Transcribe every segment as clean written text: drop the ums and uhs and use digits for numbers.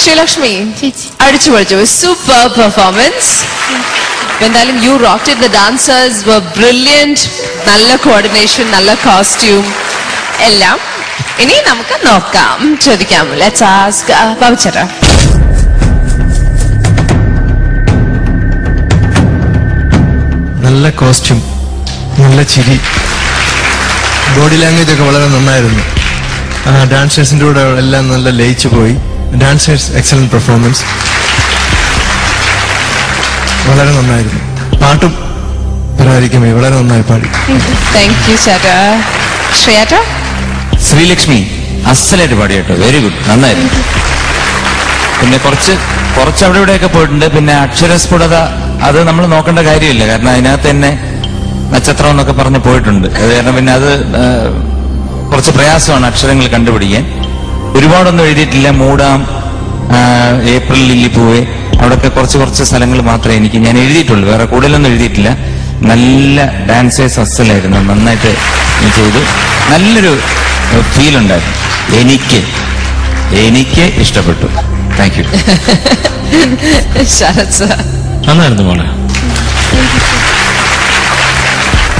Srilakshmi, Adichu Varju, super performance. When you rocked it, the dancers were brilliant. Nalla coordination, nalla costume. Ellam. Ini namukku nokkam. Chodikam. Let's ask Babuchera. Nalla costume, nalla chiri. Body language ഒക്കെ വളരെ നന്നായിരുന്നു. ഡാൻസേഴ്സിന്റെ കൂടെ എല്ലാം നല്ല ലയിച്ചു പോയി. Dancers excellent performance. വളരെ നന്നായിരുന്നു. പാട്ടും പരാതിക്കുമേ വളരെ നന്നായി പാടി. Thank you, Chata. Shreyata? Sreelakshmi അസലായിട്ട് പാടി കേട്ടോ. വെരി ഗുഡ്, നന്നായിരുന്നു. പിന്നെ കുറച്ച് അവിടെ ഇവിടെയൊക്കെ പോയിട്ടുണ്ട്. പിന്നെ അക്ഷരസ്ഫുടത അത് നമ്മൾ നോക്കേണ്ട കാര്യമില്ല, കാരണം അതിനകത്ത് തന്നെ നക്ഷത്രം എന്നൊക്കെ പറഞ്ഞ് പോയിട്ടുണ്ട്. അത് കാരണം പിന്നെ അത് കുറച്ച് പ്രയാസമാണ് അക്ഷരങ്ങൾ കണ്ടുപിടിക്കാൻ. ഒരുപാടൊന്നും എഴുതിയിട്ടില്ല. മൂടാം, ഏപ്രിൽ ലില്ലി പൂവേ, അവിടെയൊക്കെ കുറച്ച് സ്ഥലങ്ങൾ മാത്രമേ ഞാൻ എഴുതിയിട്ടുള്ളൂ. വേറെ കൂടുതലൊന്നും എഴുതിയിട്ടില്ല. നല്ല ഡാൻസേഴ്സ് അസലായിരുന്നു, നന്നായിട്ട് ചെയ്തു. നല്ലൊരു ഫീൽ ഉണ്ടായിരുന്നു. എനിക്ക് ഇഷ്ടപ്പെട്ടു. Thank you. നന്നായിരുന്നു മോളെ.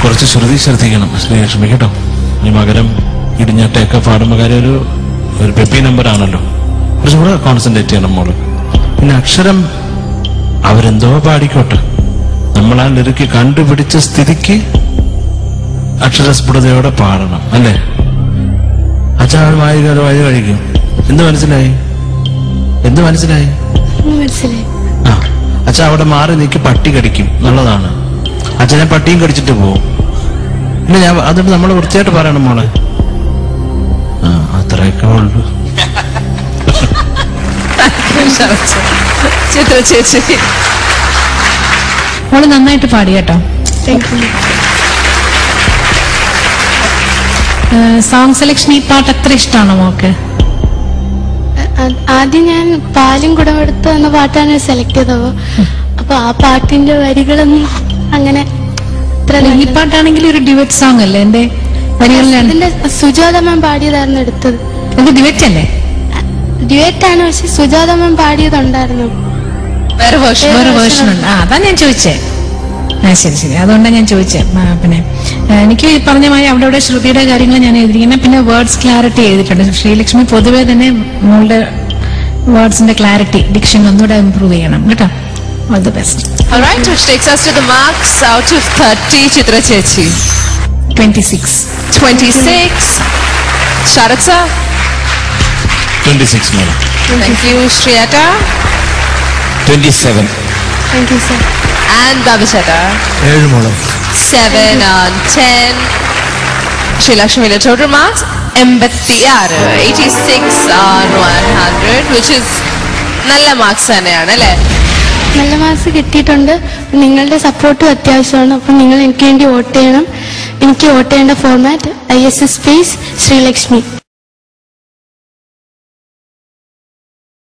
കുറച്ച് ശ്രദ്ധിക്കണം ശ്രീലക്ഷ്മി കേട്ടോ. ഈ മകരം ഇടിഞ്ഞാട്ടയൊക്കെ പാടുമ്പോൾ കാര്യം ഒരു പെപ്പി നമ്പർ ആണല്ലോ, കുറച്ചും കൂടെ കോൺസെൻട്രേറ്റ് ചെയ്യണം മോള്. പിന്നെ അക്ഷരം അവരെന്തോ പാടിക്കോട്ടെ, നമ്മൾ ആ ലിറിക്ക് കണ്ടുപിടിച്ച സ്ഥിതിക്ക് അക്ഷരസ്ഫുടതയോടെ പാടണം അല്ലേ? അച്ഛൻ വായി കഴിക്കും. എന്ത് മനസ്സിലായി? ആ, അച്ഛൻ അവിടെ മാറി നീക്കി പട്ടി കടിക്കും എന്നുള്ളതാണ്. അച്ഛനെ പട്ടിയും കടിച്ചിട്ട് പോവും. പിന്നെ അതുകൊണ്ട് നമ്മൾ വൃത്തിയായിട്ട് പറയണം മോളെ. ആ, അത്രയൊക്കെ ഉള്ളു. ചിത്ര ചേച്ചി മോള് നന്നായിട്ട് പാടി കേട്ടോ. സോങ് സെലക്ഷൻ ഈ പാട്ട് അത്ര ഇഷ്ടമാണോ മോക്ക്? ആദ്യം ഞാൻ പാലും കുടമെടുത്ത് എന്ന പാട്ടാണ് സെലക്ട് ചെയ്തത്. അപ്പൊ ആ പാട്ടിന്റെ വരികളൊന്നും അങ്ങനെ ഈ പാട്ടാണെങ്കിൽ ഒരു ഡിവറ്റ് സോങ് അല്ലേ? എന്റെ വരികളിലാണ് സുജാത മാം പാടിയതായിരുന്നു എടുത്തത്. ഇത് ഡിവറ്റ് അല്ലേ? ഡിവറ്റ് ആണ്, പക്ഷെ സുജാത മാം പാടിയതുണ്ടായിരുന്നു. വേറെ വേർഷൻ ഉണ്ട്. അതാ ഞാൻ ചോദിച്ചേ. ശരി, അതുകൊണ്ടാണ് ഞാൻ ചോദിച്ചേ. പിന്നെ എനിക്ക് പറഞ്ഞ മാതിരി അവിടെ ശ്രുതിയുടെ കാര്യങ്ങൾ ഞാൻ എഴുതിയിരിക്കുന്നത്. പിന്നെ വേർഡ്സ് ക്ലാരിറ്റി എഴുതിയിട്ടുണ്ട്. ശ്രീലക്ഷ്മി പൊതുവെ തന്നെ മോളുടെ വേർഡ്സിന്റെ ക്ലാരിറ്റി, ഡിക്ഷൻ ഒന്നുകൂടെ ഇംപ്രൂവ് ചെയ്യണം കേട്ടോ. All the best. All right, which takes us to the marks out of 30. Chitra Chechi. 26. 26. Sharat sir. 26 madam. Thank you. Shreyata. 27. Thank you, sir. And Babuchera. 7 മോളെ. 7 on 10. Srilakshmi total marks 86. 86 on 100, which is നല്ല marks തന്നെയാണ് അല്ലേ? നല്ല marks കിട്ടിയിട്ടുണ്ട്. നിങ്ങളുടെ സപ്പോർട്ടും അത്യാവശ്യമാണ്. അപ്പം നിങ്ങൾ എനിക്ക് വേണ്ടി വോട്ട് ചെയ്യണം. എനിക്ക് വോട്ട് ചെയ്യേണ്ട ഫോർമാറ്റ് ISS സ്പേസ് ശ്രീലക്ഷ്മി.